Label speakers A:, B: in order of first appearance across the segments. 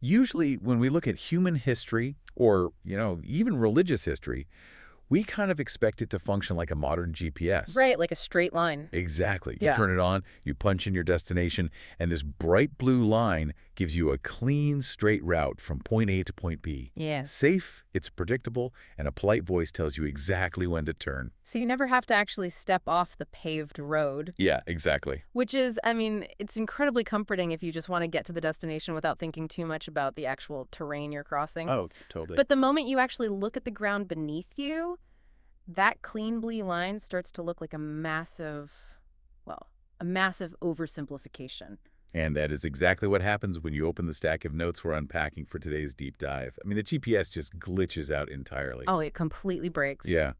A: Usually, when we look at human history or, even religious history, we kind of expect it to function like a modern GPS.
B: Right, like a straight line.
A: Exactly. You
B: Yeah.
A: turn it on, you punch in your destination, and this bright blue line gives you a clean, straight route from point A to point B.
B: Yeah.
A: Safe, it's predictable, and a polite voice tells you exactly when to turn.
B: So you never have to actually step off the paved road,
A: Yeah, exactly.
B: which is, I mean, it's incredibly comforting if you just want to get to the destination without thinking too much about the actual terrain you're crossing.
A: Oh, totally.
B: But the moment you actually look at the ground beneath you, that clean blue line starts to look like a massive oversimplification.
A: And that is exactly what happens when you open the stack of notes we're unpacking for today's deep dive. I mean, the GPS just glitches out entirely.
B: Oh, it completely breaks.
A: Yeah.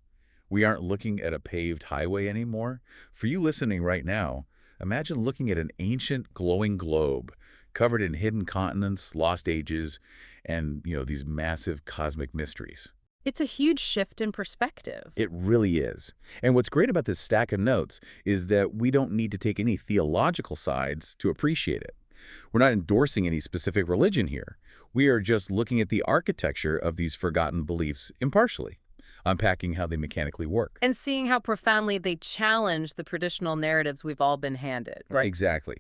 A: We aren't looking at a paved highway anymore. For you listening right now, imagine looking at an ancient glowing globe covered in hidden continents, lost ages, and, these massive cosmic mysteries.
B: It's a huge shift in perspective.
A: It really is. And what's great about this stack of notes is that we don't need to take any theological sides to appreciate it. We're not endorsing any specific religion here. We are just looking at the architecture of these forgotten beliefs impartially, unpacking how they mechanically work.
B: And seeing how profoundly they challenge the traditional narratives we've all been handed.
A: Right. Exactly.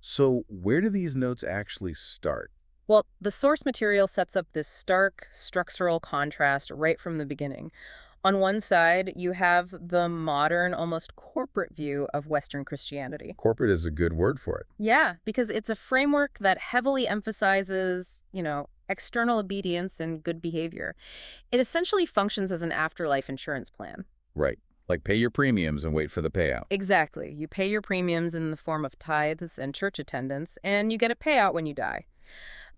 A: So where do these notes actually start?
B: Well, the source material sets up this stark structural contrast right from the beginning. On one side, you have the modern, almost corporate view of Western Christianity.
A: Corporate is a good word for it.
B: Yeah, because it's a framework that heavily emphasizes, external obedience and good behavior. It essentially functions as an afterlife insurance plan.
A: Right. Like pay your premiums and wait for the payout.
B: Exactly. You pay your premiums in the form of tithes and church attendance, and you get a payout when you die.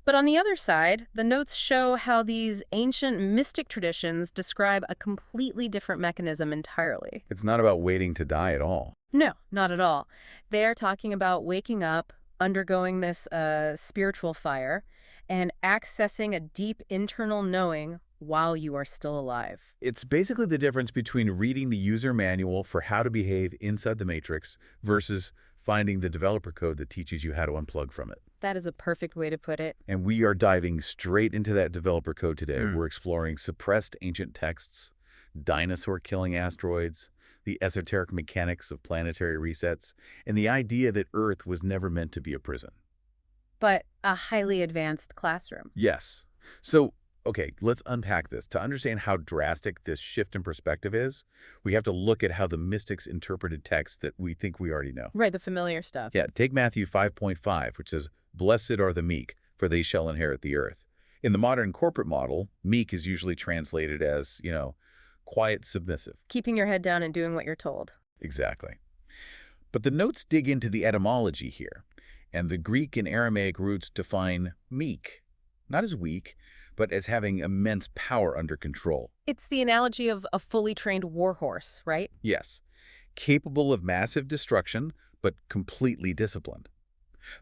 B: But on the other side, the notes show how these ancient mystic traditions describe a completely different mechanism entirely.
A: It's not about waiting to die at all.
B: No, not at all. They are talking about waking up, undergoing this spiritual fire, and accessing a deep internal knowing while you are still alive.
A: It's basically the difference between reading the user manual for how to behave inside the Matrix versus finding the developer code that teaches you how to unplug from it.
B: That is a perfect way to put it.
A: And we are diving straight into that developer code today. We're exploring suppressed ancient texts, dinosaur-killing asteroids, the esoteric mechanics of planetary resets, and the idea that Earth was never meant to be a prison.
B: But a highly advanced classroom.
A: Yes. So, okay, let's unpack this. To understand how drastic this shift in perspective is, we have to look at how the mystics interpreted texts that we think we already know.
B: Right, the familiar stuff.
A: Yeah, take Matthew 5.5, which says, "Blessed are the meek, for they shall inherit the earth." In the modern corporate model, meek is usually translated as, quiet, submissive.
B: Keeping your head down and doing what you're told.
A: Exactly. But the notes dig into the etymology here, and the Greek and Aramaic roots define meek, not as weak, but as having immense power under control.
B: It's the analogy of a fully trained warhorse, right?
A: Yes, capable of massive destruction, but completely disciplined.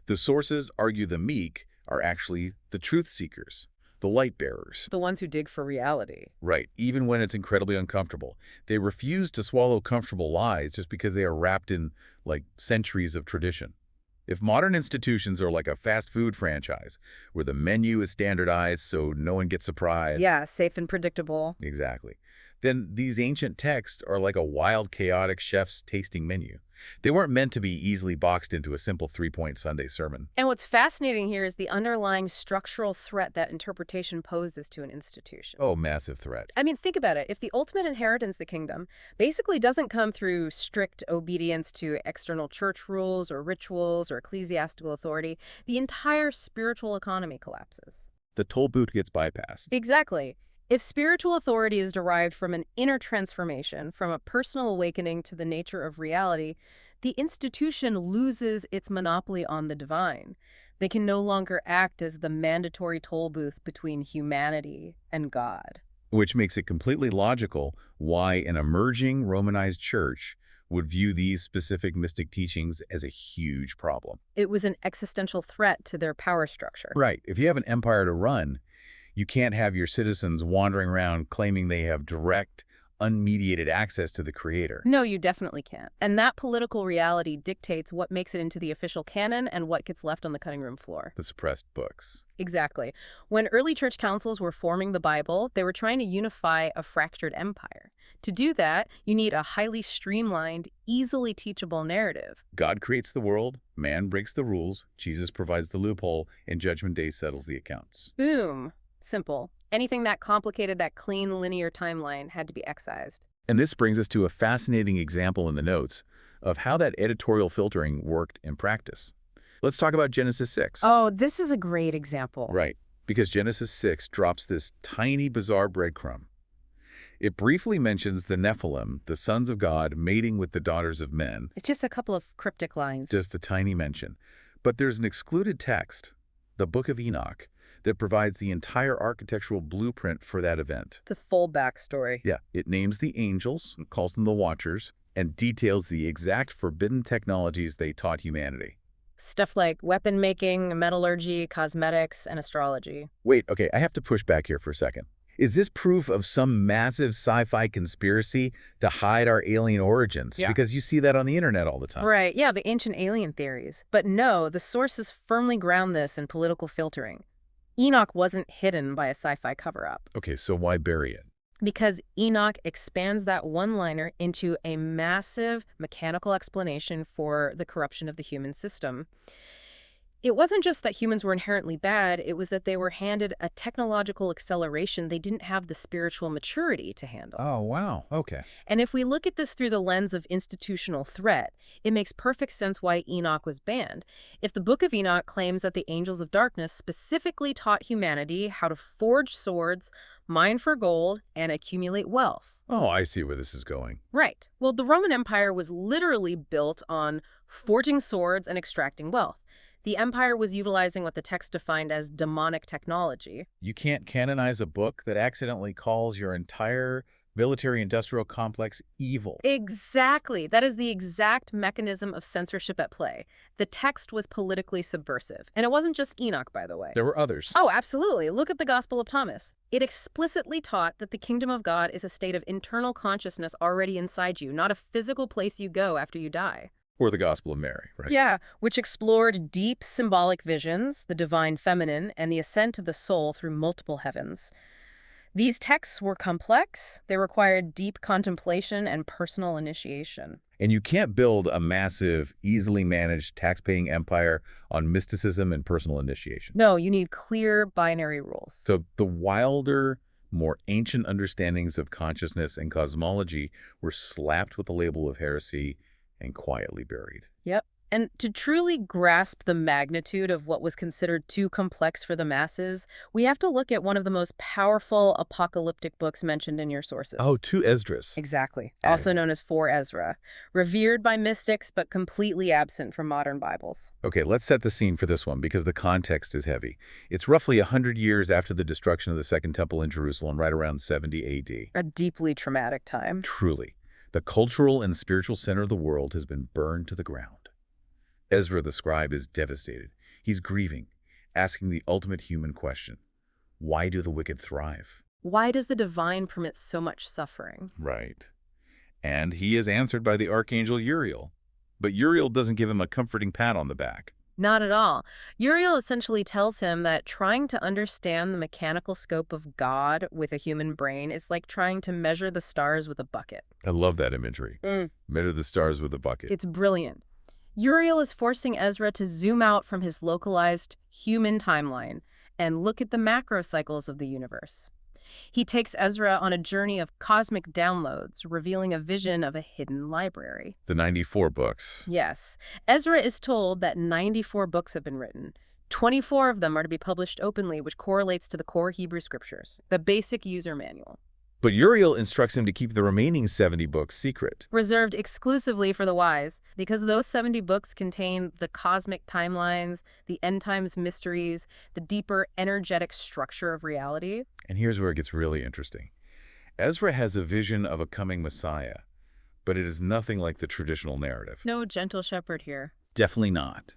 A: The sources argue the meek are actually the truth seekers, the light bearers.
B: The ones who dig for reality.
A: Right, even when it's incredibly uncomfortable. They refuse to swallow comfortable lies just because they are wrapped in, centuries of tradition. If modern institutions are like a fast food franchise, where the menu is standardized so no one gets surprised.
B: Yeah, safe and predictable.
A: Exactly. Then these ancient texts are like a wild, chaotic chef's tasting menu. They weren't meant to be easily boxed into a simple three-point Sunday sermon.
B: And what's fascinating here is the underlying structural threat that interpretation poses to an institution.
A: Oh, massive threat.
B: I mean, think about it. If the ultimate inheritance, the kingdom, basically doesn't come through strict obedience to external church rules or rituals or ecclesiastical authority, the entire spiritual economy collapses.
A: The toll booth gets bypassed.
B: Exactly. If spiritual authority is derived from an inner transformation, from a personal awakening to the nature of reality, the institution loses its monopoly on the divine. They can no longer act as the mandatory toll booth between humanity and God.
A: Which makes it completely logical why an emerging Romanized church would view these specific mystic teachings as a huge problem.
B: It was an existential threat to their power structure.
A: Right. If you have an empire to run, you can't have your citizens wandering around claiming they have direct, unmediated access to the creator.
B: No, you definitely can't. And that political reality dictates what makes it into the official canon and what gets left on the cutting room floor.
A: The suppressed books.
B: Exactly. When early church councils were forming the Bible, they were trying to unify a fractured empire. To do that, you need a highly streamlined, easily teachable narrative.
A: God creates the world, man breaks the rules, Jesus provides the loophole, and Judgment Day settles the accounts.
B: Boom. Simple. Anything that complicated that clean, linear timeline had to be excised.
A: And this brings us to a fascinating example in the notes of how that editorial filtering worked in practice. Let's talk about Genesis 6.
B: Oh, this is a great example.
A: Right, because Genesis 6 drops this tiny, bizarre breadcrumb. It briefly mentions the Nephilim, the sons of God, mating with the daughters of men.
B: It's just a couple of cryptic lines.
A: Just a tiny mention. But there's an excluded text, the Book of Enoch, that provides the entire architectural blueprint for that event.
B: The full backstory.
A: Yeah, it names the angels, calls them the Watchers, and details the exact forbidden technologies they taught humanity.
B: Stuff like weapon making, metallurgy, cosmetics, and astrology.
A: Wait, okay, I have to push back here for a second. Is this proof of some massive sci-fi conspiracy to hide our alien origins?
B: Yeah.
A: Because you see that on the internet all the time.
B: Right, yeah, the ancient alien theories. But no, the sources firmly ground this in political filtering. Enoch wasn't hidden by a sci-fi cover-up.
A: Okay, so why bury it?
B: Because Enoch expands that one-liner into a massive mechanical explanation for the corruption of the human system. It wasn't just that humans were inherently bad, it was that they were handed a technological acceleration they didn't have the spiritual maturity to handle.
A: Oh, wow. Okay.
B: And if we look at this through the lens of institutional threat, it makes perfect sense why Enoch was banned. If the Book of Enoch claims that the angels of darkness specifically taught humanity how to forge swords, mine for gold, and accumulate wealth.
A: Oh, I see where this is going.
B: Right. Well, the Roman Empire was literally built on forging swords and extracting wealth. The empire was utilizing what the text defined as demonic technology.
A: You can't canonize a book that accidentally calls your entire military-industrial complex evil.
B: Exactly. That is the exact mechanism of censorship at play. The text was politically subversive. And it wasn't just Enoch, by the way.
A: There were others.
B: Oh, absolutely. Look at the Gospel of Thomas. It explicitly taught that the kingdom of God is a state of internal consciousness already inside you, not a physical place you go after you die.
A: Or the Gospel of Mary, right?
B: Yeah, which explored deep symbolic visions, the divine feminine, and the ascent of the soul through multiple heavens. These texts were complex. They required deep contemplation and personal initiation.
A: And you can't build a massive, easily managed tax-paying empire on mysticism and personal initiation.
B: No, you need clear binary rules.
A: So the wilder, more ancient understandings of consciousness and cosmology were slapped with the label of heresy and quietly buried.
B: Yep. And to truly grasp the magnitude of what was considered too complex for the masses, we have to look at one of the most powerful apocalyptic books mentioned in your sources.
A: Oh, 2 Esdras.
B: Exactly. Also known as 4 Ezra. Revered by mystics, but completely absent from modern Bibles.
A: Okay, let's set the scene for this one because the context is heavy. It's roughly 100 years after the destruction of the Second Temple in Jerusalem, right around 70 AD.
B: A deeply traumatic time.
A: Truly, the cultural and spiritual center of the world has been burned to the ground. Ezra the scribe is devastated. He's grieving, asking the ultimate human question. Why do the wicked thrive?
B: Why does the divine permit so much suffering?
A: Right. And he is answered by the archangel Uriel. But Uriel doesn't give him a comforting pat on the back.
B: Not at all. Uriel essentially tells him that trying to understand the mechanical scope of God with a human brain is like trying to measure the stars with a bucket.
A: I love that imagery. Measure the stars with a bucket.
B: It's brilliant. Uriel is forcing Ezra to zoom out from his localized human timeline and look at the macro cycles of the universe. He takes Ezra on a journey of cosmic downloads, revealing a vision of a hidden library.
A: The 94 books.
B: Yes. Ezra is told that 94 books have been written. 24 of them are to be published openly, which correlates to the core Hebrew scriptures, the basic user manual.
A: But Uriel instructs him to keep the remaining 70 books secret.
B: Reserved exclusively for the wise, because those 70 books contain the cosmic timelines, the end times mysteries, the deeper energetic structure of reality.
A: And here's where it gets really interesting. Ezra has a vision of a coming Messiah, but it is nothing like the traditional narrative.
B: No gentle shepherd here.
A: Definitely not.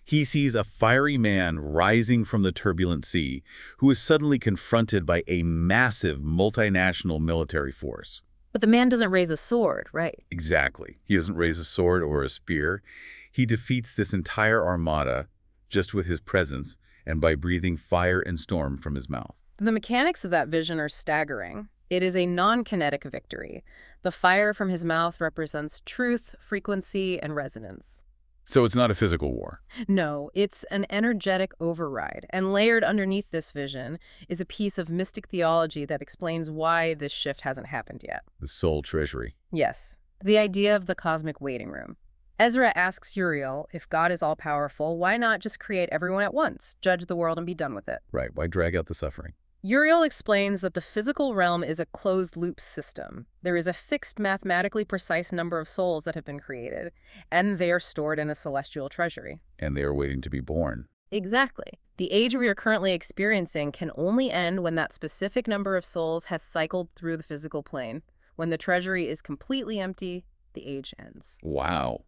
A: He sees a fiery man rising from the turbulent sea who is suddenly confronted by a massive multinational military force.
B: But the man doesn't raise a sword, right?
A: Exactly. He doesn't raise a sword or a spear. He defeats this entire armada just with his presence and by breathing fire and storm from his mouth.
B: The mechanics of that vision are staggering. It is a non-kinetic victory. The fire from his mouth represents truth, frequency, and resonance.
A: So it's not a physical war.
B: No, it's an energetic override, and layered underneath this vision is a piece of mystic theology that explains why this shift hasn't happened yet.
A: The soul treasury.
B: Yes, the idea of the cosmic waiting room. Ezra asks Uriel, if God is all-powerful, why not just create everyone at once, judge the world, and be done with it?
A: Right. Why drag out the suffering?
B: Uriel explains that the physical realm is a closed-loop system. There is a fixed, mathematically precise number of souls that have been created, and they are stored in a celestial treasury.
A: And they are waiting to be born.
B: Exactly. The age we are currently experiencing can only end when that specific number of souls has cycled through the physical plane. When the treasury is completely empty, the age ends.
A: Wow.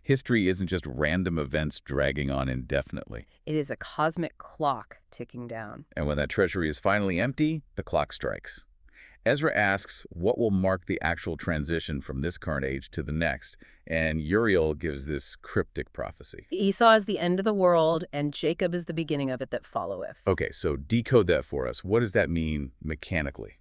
A: History isn't just random events dragging on indefinitely.
B: It is a cosmic clock ticking down.
A: And when that treasury is finally empty, the clock strikes. Ezra asks what will mark the actual transition from this current age to the next, and Uriel gives this cryptic prophecy.
B: Esau is the end of the world, and Jacob is the beginning of it that followeth.
A: Okay, so decode that for us. What does that mean mechanically?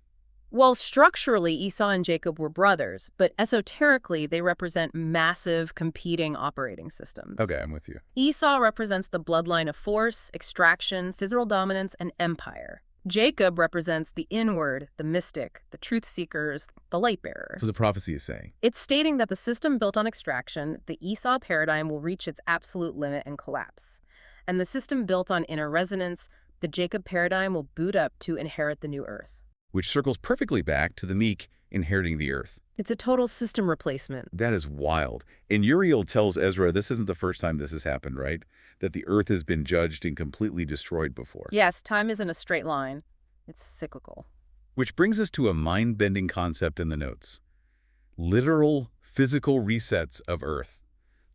B: Well, structurally, Esau and Jacob were brothers, but esoterically, they represent massive competing operating systems.
A: Okay, I'm with you.
B: Esau represents the bloodline of force, extraction, physical dominance, and empire. Jacob represents the inward, the mystic, the truth seekers, the light bearers.
A: So the prophecy is saying,
B: It's stating that the system built on extraction, the Esau paradigm, will reach its absolute limit and collapse. And the system built on inner resonance, the Jacob paradigm, will boot up to inherit the new earth.
A: which circles perfectly back to the meek inheriting the earth.
B: It's a total system replacement.
A: That is wild. And Uriel tells Ezra this isn't the first time this has happened, right? That the earth has been judged and completely destroyed before.
B: Yes, time isn't a straight line. It's cyclical.
A: Which brings us to a mind-bending concept in the notes. Literal, physical resets of Earth.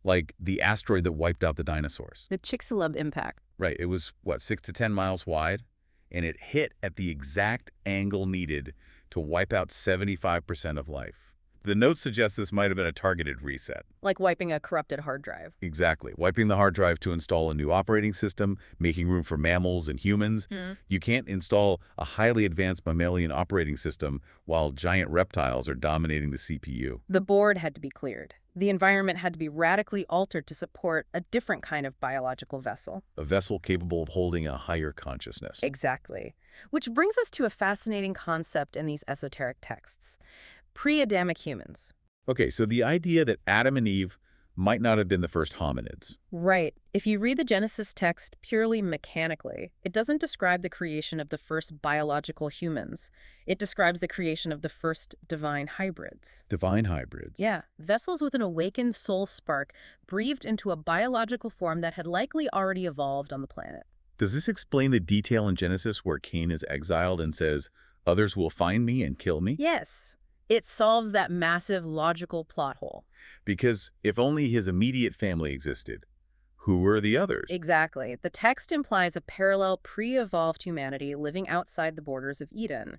A: Like the asteroid that wiped out the dinosaurs.
B: The Chicxulub impact.
A: Right, it was, what, 6 to 10 miles wide? And it hit at the exact angle needed to wipe out 75% of life. The notes suggest this might have been a targeted reset.
B: Like wiping a corrupted hard drive.
A: Exactly. Wiping the hard drive to install a new operating system, making room for mammals and humans. You can't install a highly advanced mammalian operating system while giant reptiles are dominating the CPU.
B: The board had to be cleared. The environment had to be radically altered to support a different kind of biological vessel.
A: A vessel capable of holding a higher consciousness.
B: Exactly. Which brings us to a fascinating concept in these esoteric texts. Pre-Adamic humans.
A: Okay, so the idea that Adam and Eve might not have been the first hominids.
B: Right. If you read the Genesis text purely mechanically, it doesn't describe the creation of the first biological humans. It describes the creation of the first divine hybrids.
A: Divine hybrids.
B: Yeah, vessels with an awakened soul spark breathed into a biological form that had likely already evolved on the planet.
A: Does this explain the detail in Genesis where Cain is exiled and says, "Others will find me and kill me"?
B: Yes, it solves that massive logical plot hole.
A: Because if only his immediate family existed, who were the others?
B: Exactly. The text implies a parallel pre-evolved humanity living outside the borders of Eden.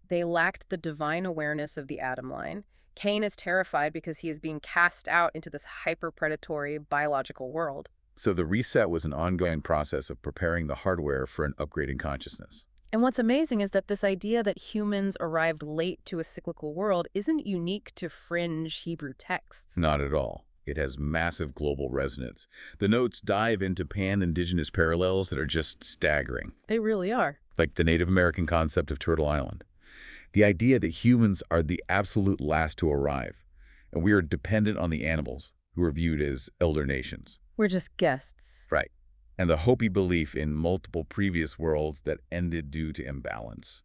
B: They lacked the divine awareness of the Adam line. Cain is terrified because he is being cast out into this hyper-predatory biological world.
A: So the reset was an ongoing process of preparing the hardware for an upgrading consciousness.
B: And what's amazing is that this idea that humans arrived late to a cyclical world isn't unique to fringe Hebrew texts.
A: Not at all. It has massive global resonance. The notes dive into pan-indigenous parallels that are just staggering.
B: They really are.
A: Like the Native American concept of Turtle Island. The idea that humans are the absolute last to arrive, and we are dependent on the animals, who are viewed as elder nations.
B: We're just guests.
A: Right. And the Hopi belief in multiple previous worlds that ended due to imbalance.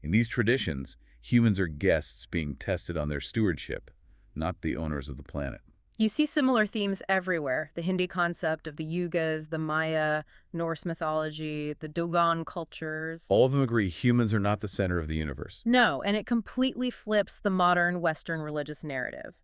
A: In these traditions, humans are guests being tested on their stewardship, not the owners of the planet.
B: You see similar themes everywhere. The Hindi concept of the Yugas, the Maya, Norse mythology, the Dogon cultures.
A: All of them agree humans are not the center of the universe.
B: No, and it completely flips the modern Western religious narrative.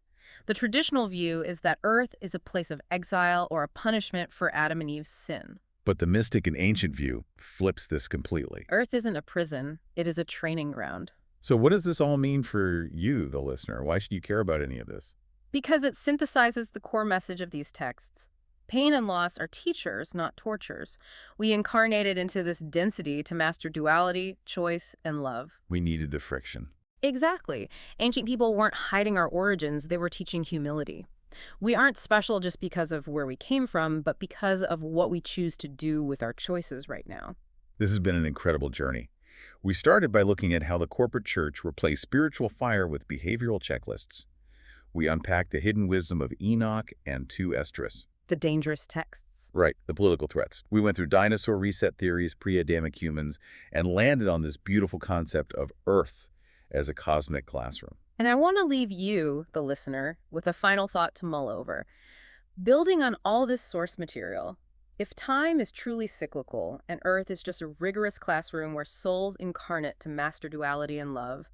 B: The traditional view is that Earth is a place of exile or a punishment for Adam and Eve's sin.
A: But the mystic and ancient view flips this completely.
B: Earth isn't a prison, it is a training ground.
A: So what does this all mean for you, the listener? Why should you care about any of this?
B: Because it synthesizes the core message of these texts. Pain and loss are teachers, not tortures. We incarnated into this density to master duality, choice, and love.
A: We needed the friction.
B: Exactly. Ancient people weren't hiding our origins, they were teaching humility. We aren't special just because of where we came from, but because of what we choose to do with our choices right now.
A: This has been an incredible journey. We started by looking at how the corporate church replaced spiritual fire with behavioral checklists. We unpacked the hidden wisdom of Enoch and 2 Esdras.
B: The dangerous texts.
A: Right, the political threats. We went through dinosaur reset theories, pre-Adamic humans, and landed on this beautiful concept of Earth as a cosmic classroom.
B: And I want to leave you, the listener, with a final thought to mull over. Building on all this source material, if time is truly cyclical and Earth is just a rigorous classroom where souls incarnate to master duality and love,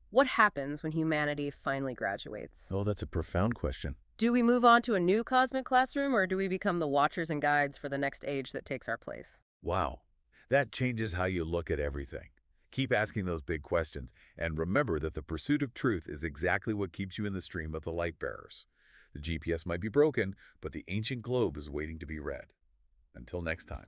B: what happens when humanity finally graduates?
A: Oh, that's a profound question.
B: Do we move on to a new cosmic classroom, or do we become the watchers and guides for the next age that takes our place?
A: Wow, that changes how you look at everything. Keep asking those big questions, and remember that the pursuit of truth is exactly what keeps you in the stream of the light bearers. The GPS might be broken, but the ancient globe is waiting to be read. Until next time.